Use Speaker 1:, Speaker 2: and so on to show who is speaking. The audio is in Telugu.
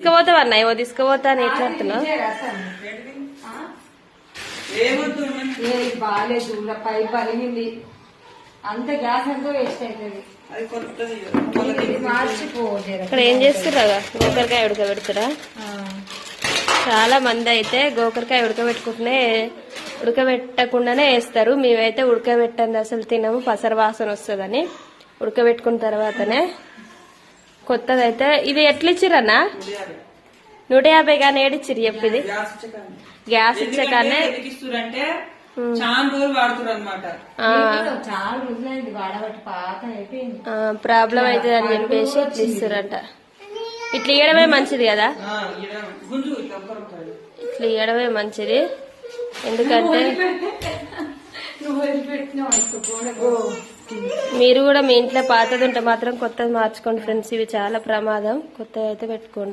Speaker 1: తీసుకుపోతావు అన్న ఏమో తీసుకుపోతా అని ఎట్లా అంటున్నావు?
Speaker 2: బాగాలేదు పై పలిగింది అంత గ్యాస్ అంతా వేస్ట్ అవుతుంది.
Speaker 1: ఇక్కడ ఏం చేస్తుర్రా? గోకరకాయ ఉడకబెడుతురా? చాలా మంది అయితే గోకరకాయ ఉడకబెట్టకుండానే వేస్తారు. మేమైతే ఉడకబెట్టండి అసలు తినము, పసర వాసన వస్తుందని. ఉడకబెట్టుకున్న తర్వాతనే. కొత్తదైతే ఇది ఎట్లా ఇచ్చిరన్నా? 150 కానీ ఏడిచ్చిరు చెప్పిది. గ్యాస్ ఇచ్చాకనే ప్రాబ్లం అవుతుంది అని చెప్పేసి ఇట్లా ఇస్తురంట. ఇట్లా ఇవ్వడమే మంచిది కదా, ఇట్లా ఇవ్వడమే మంచిది. ఎందుకంటే మీరు కూడా మీ ఇంట్లో పాతది ఉంటే మాత్రం కొత్తది మార్చుకోండి ఫ్రెండ్స్. ఇవి చాలా ప్రమాదం. కొత్తది అయితే పెట్టుకోండి.